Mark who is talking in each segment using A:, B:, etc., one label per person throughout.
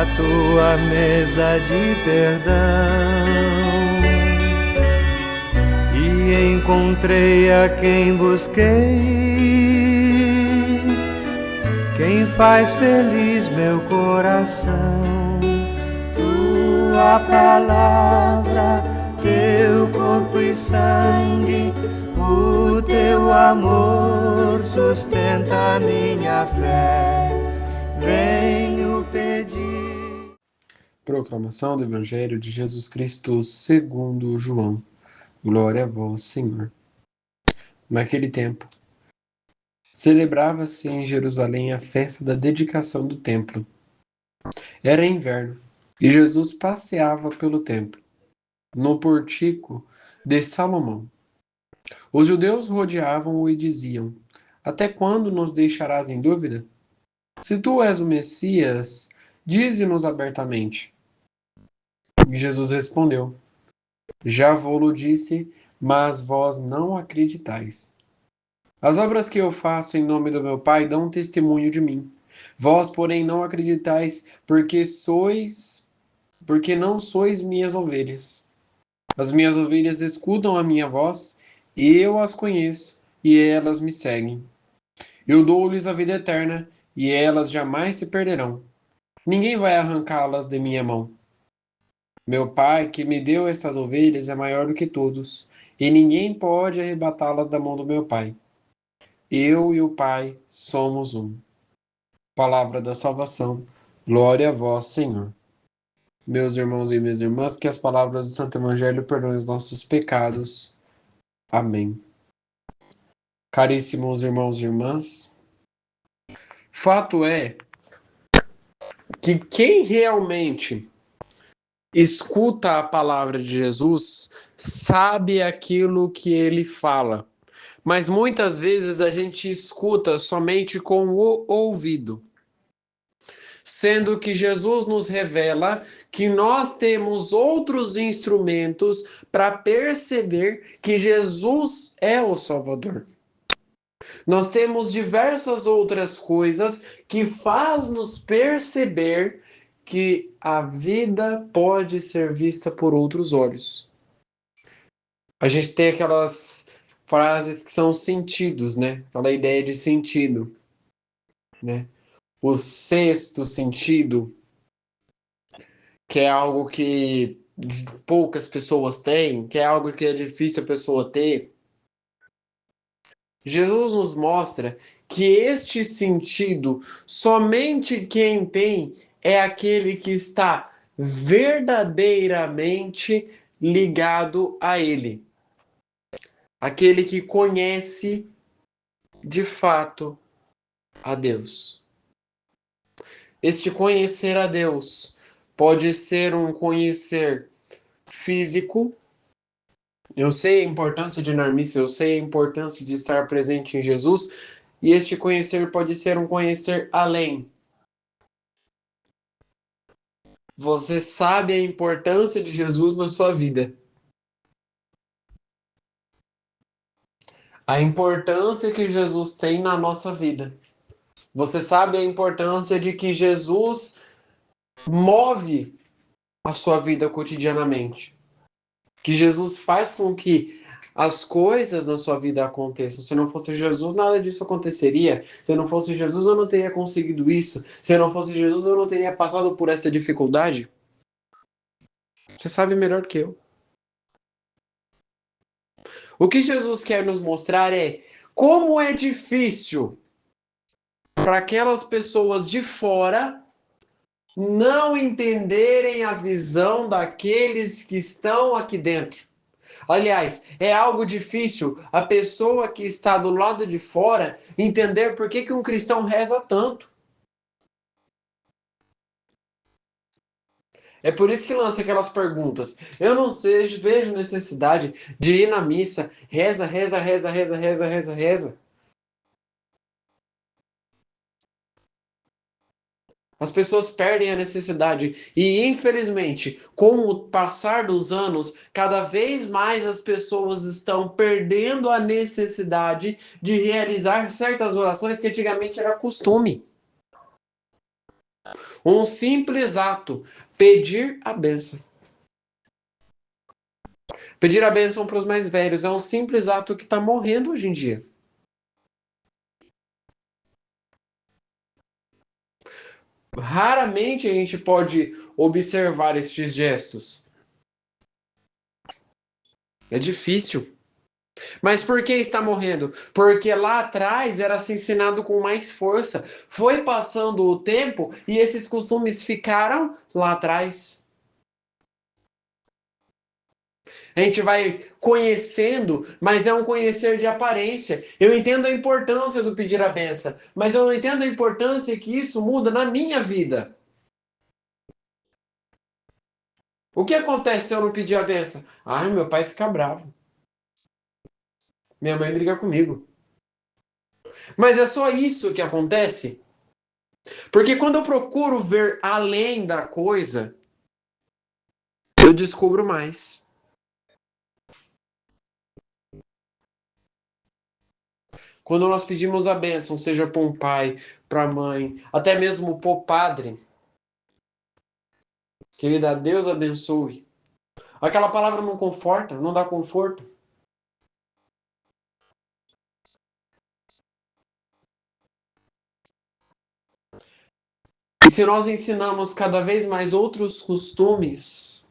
A: a tua mesa de perdão, e encontrei a quem busquei, quem faz feliz meu coração. Tua palavra, teu corpo e sangue, o teu amor sustenta a minha fé. Venho pedir.
B: Proclamação do Evangelho de Jesus Cristo segundo João. Glória a vós, Senhor. Naquele tempo, celebrava-se em Jerusalém a festa da dedicação do templo. Era inverno, e Jesus passeava pelo templo, no pórtico de Salomão. Os judeus rodeavam-o e diziam: Até quando nos deixarás em dúvida? Se tu és o Messias, dize-nos abertamente. E Jesus respondeu: Já vou-lo disse, mas vós não acreditais. As obras que eu faço em nome do meu Pai dão testemunho de mim. Vós, porém, não acreditais, porque não sois minhas ovelhas. As minhas ovelhas escutam a minha voz, e eu as conheço, e elas me seguem. Eu dou-lhes a vida eterna, e elas jamais se perderão. Ninguém vai arrancá-las de minha mão. Meu Pai, que me deu estas ovelhas, é maior do que todos, e ninguém pode arrebatá-las da mão do meu Pai. Eu e o Pai somos um. Palavra da salvação. Glória a vós, Senhor. Meus irmãos e minhas irmãs, que as palavras do Santo Evangelho perdoem os nossos pecados. Amém. Caríssimos irmãos e irmãs, fato é que quem realmente escuta a palavra de Jesus sabe aquilo que ele fala. Mas muitas vezes a gente escuta somente com o ouvido. Sendo que Jesus nos revela que nós temos outros instrumentos para perceber que Jesus é o Salvador. Nós temos diversas outras coisas que faz-nos perceber que a vida pode ser vista por outros olhos. A gente tem aquelas frases que são sentidos, né? Aquela ideia de sentido, né? O sexto sentido, que é algo que poucas pessoas têm, que é algo que é difícil a pessoa ter. Jesus nos mostra que este sentido, somente quem tem é aquele que está verdadeiramente ligado a Ele. Aquele que conhece de fato a Deus. Este conhecer a Deus pode ser um conhecer físico. Eu sei a importância de ir na missa, eu sei a importância de estar presente em Jesus, e este conhecer pode ser um conhecer além. Você sabe a importância de Jesus na sua vida. A importância que Jesus tem na nossa vida. Você sabe a importância de que Jesus move a sua vida cotidianamente. Que Jesus faz com que as coisas na sua vida aconteçam. Se não fosse Jesus, nada disso aconteceria. Se não fosse Jesus, eu não teria conseguido isso. Se não fosse Jesus, eu não teria passado por essa dificuldade. Você sabe melhor que eu. O que Jesus quer nos mostrar é como é difícil para aquelas pessoas de fora não entenderem a visão daqueles que estão aqui dentro. Aliás, é algo difícil a pessoa que está do lado de fora entender por que um cristão reza tanto. É por isso que lança aquelas perguntas. Eu não sei, vejo necessidade de ir na missa, reza, reza, reza, reza, reza, reza, reza. As pessoas perdem a necessidade e, infelizmente, com o passar dos anos, cada vez mais as pessoas estão perdendo a necessidade de realizar certas orações que antigamente era costume. Um simples ato, pedir a bênção. Pedir a bênção para os mais velhos é um simples ato que está morrendo hoje em dia. Raramente a gente pode observar estes gestos. É difícil. Mas por que está morrendo? Porque lá atrás era se ensinado com mais força. Foi passando o tempo e esses costumes ficaram lá atrás. A gente vai conhecendo, mas é um conhecer de aparência. Eu entendo a importância do pedir a benção, mas eu não entendo a importância que isso muda na minha vida. O que acontece se eu não pedir a benção? Ai, meu pai fica bravo. Minha mãe briga comigo. Mas é só isso que acontece? Porque quando eu procuro ver além da coisa, eu descubro mais. Quando nós pedimos a bênção, seja para um pai, para a mãe, até mesmo para o padre, querida, Deus abençoe. Aquela palavra não conforta, não dá conforto. E se nós ensinamos cada vez mais outros costumes,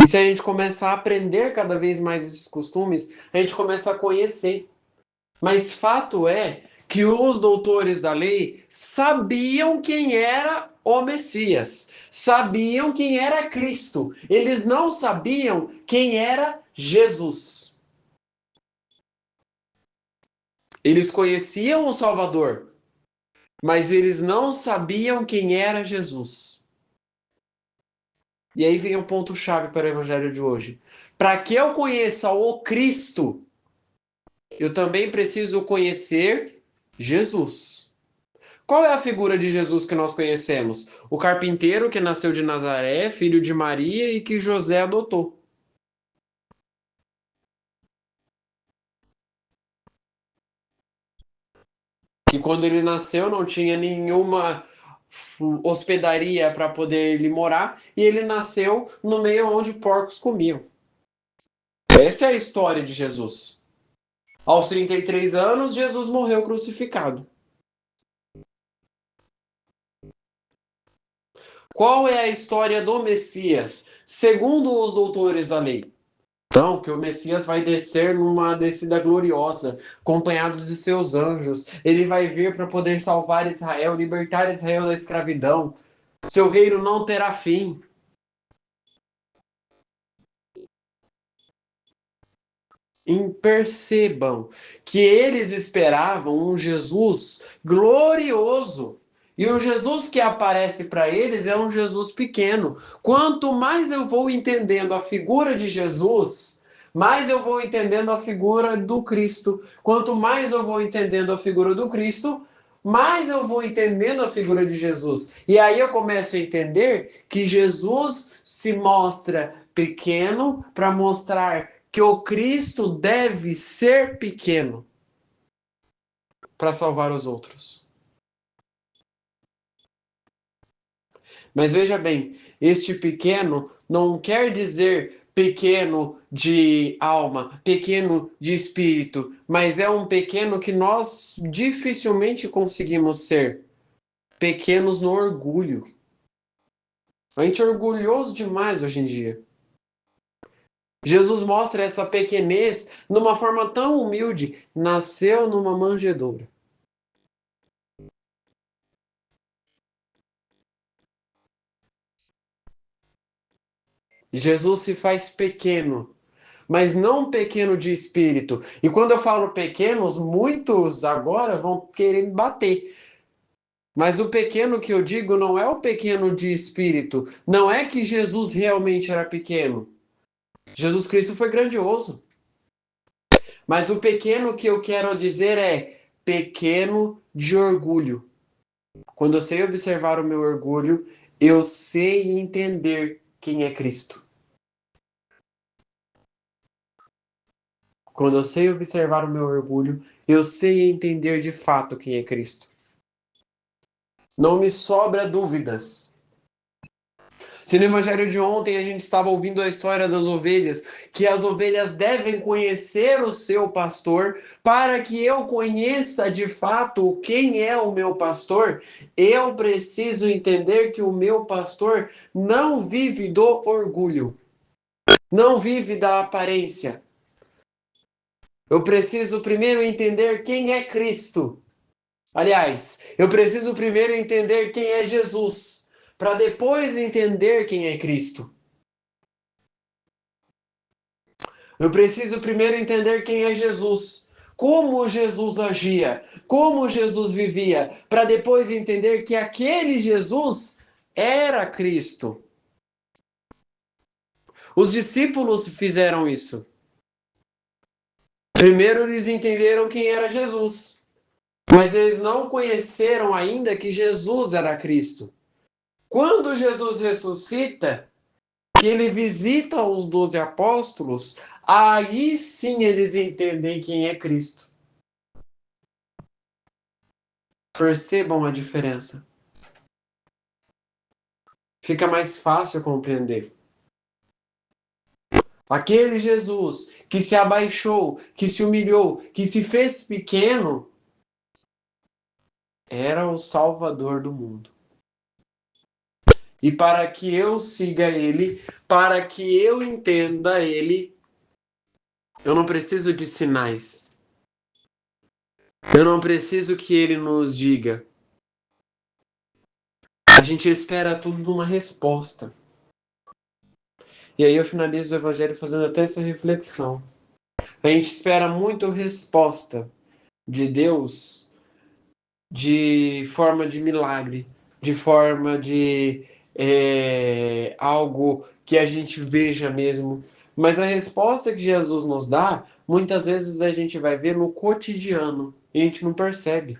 B: e se a gente começar a aprender cada vez mais esses costumes, a gente começa a conhecer. Mas fato é que os doutores da lei sabiam quem era o Messias, sabiam quem era Cristo. Eles não sabiam quem era Jesus. Eles conheciam o Salvador, mas eles não sabiam quem era Jesus. E aí vem o ponto-chave para o evangelho de hoje. Para que eu conheça o Cristo, eu também preciso conhecer Jesus. Qual é a figura de Jesus que nós conhecemos? O carpinteiro que nasceu de Nazaré, filho de Maria e que José adotou. Que quando ele nasceu não tinha nenhuma hospedaria para poder ele morar e ele nasceu no meio onde porcos comiam. Essa é a história de Jesus. Aos 33 anos, Jesus morreu crucificado. Qual é a história do Messias, segundo os doutores da lei? Então, que o Messias vai descer numa descida gloriosa, acompanhado de seus anjos. Ele vai vir para poder salvar Israel, libertar Israel da escravidão. Seu reino não terá fim. E percebam que eles esperavam um Jesus glorioso. E o Jesus que aparece para eles é um Jesus pequeno. Quanto mais eu vou entendendo a figura de Jesus, mais eu vou entendendo a figura do Cristo. Quanto mais eu vou entendendo a figura do Cristo, mais eu vou entendendo a figura de Jesus. E aí eu começo a entender que Jesus se mostra pequeno para mostrar que o Cristo deve ser pequeno para salvar os outros. Mas veja bem, este pequeno não quer dizer pequeno de alma, pequeno de espírito, mas é um pequeno que nós dificilmente conseguimos ser. Pequenos no orgulho. A gente é orgulhoso demais hoje em dia. Jesus mostra essa pequenez numa forma tão humilde. Nasceu numa manjedoura. Jesus se faz pequeno, mas não pequeno de espírito. E quando eu falo pequenos, muitos agora vão querer me bater. Mas o pequeno que eu digo não é o pequeno de espírito. Não é que Jesus realmente era pequeno. Jesus Cristo foi grandioso. Mas o pequeno que eu quero dizer é pequeno de orgulho. Quando eu sei observar o meu orgulho, eu sei entender quem é Cristo. Quando eu sei observar o meu orgulho, eu sei entender de fato quem é Cristo. Não me sobra dúvidas. Se no evangelho de ontem a gente estava ouvindo a história das ovelhas, que as ovelhas devem conhecer o seu pastor, para que eu conheça de fato quem é o meu pastor, eu preciso entender que o meu pastor não vive do orgulho, não vive da aparência. Eu preciso primeiro entender quem é Cristo. Aliás, eu preciso primeiro entender quem é Jesus, para depois entender quem é Cristo. Eu preciso primeiro entender quem é Jesus, como Jesus agia, como Jesus vivia, para depois entender que aquele Jesus era Cristo. Os discípulos fizeram isso. Primeiro eles entenderam quem era Jesus, mas eles não conheceram ainda que Jesus era Cristo. Quando Jesus ressuscita, que ele visita os 12 apóstolos, aí sim eles entendem quem é Cristo. Percebam a diferença. Fica mais fácil compreender. Aquele Jesus que se abaixou, que se humilhou, que se fez pequeno, era o Salvador do mundo. E para que eu siga ele, para que eu entenda ele, eu não preciso de sinais. Eu não preciso que ele nos diga. A gente espera tudo numa resposta. E aí eu finalizo o evangelho fazendo até essa reflexão. A gente espera muito resposta de Deus de forma de milagre, de forma de algo que a gente veja mesmo. Mas a resposta que Jesus nos dá, muitas vezes a gente vai ver no cotidiano e a gente não percebe.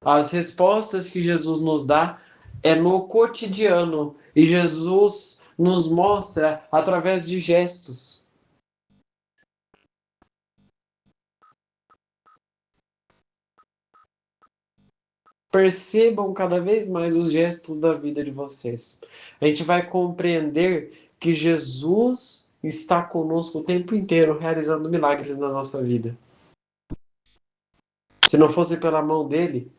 B: As respostas que Jesus nos dá é no cotidiano e Jesus nos mostra através de gestos. Percebam cada vez mais os gestos da vida de vocês. A gente vai compreender que Jesus está conosco o tempo inteiro, realizando milagres na nossa vida. Se não fosse pela mão dele,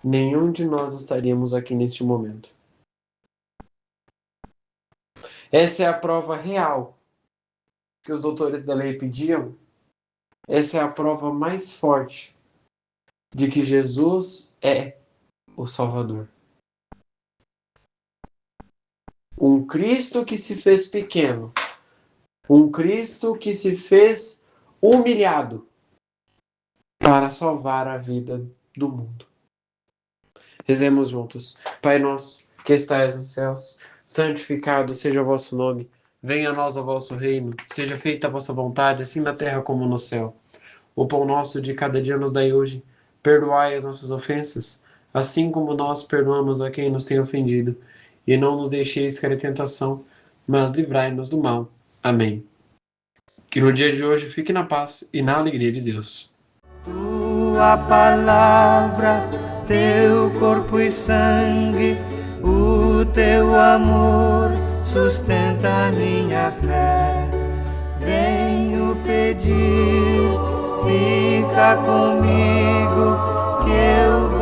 B: nenhum de nós estaríamos aqui neste momento. Essa é a prova real que os doutores da lei pediam. Essa é a prova mais forte de que Jesus é o Salvador. Um Cristo que se fez pequeno. Um Cristo que se fez humilhado para salvar a vida do mundo. Rezemos juntos. Pai nosso, que estais nos céus, santificado seja o vosso nome. Venha a nós o vosso reino. Seja feita a vossa vontade, assim na terra como no céu. O pão nosso de cada dia nos dai hoje. Perdoai as nossas ofensas, assim como nós perdoamos a quem nos tem ofendido. E não nos deixeis cair em tentação, mas livrai-nos do mal. Amém. Que no dia de hoje fique na paz e na alegria de Deus.
A: Tua palavra, teu corpo e sangue, o teu amor sustenta minha fé. Venho pedir, fica comigo, que eu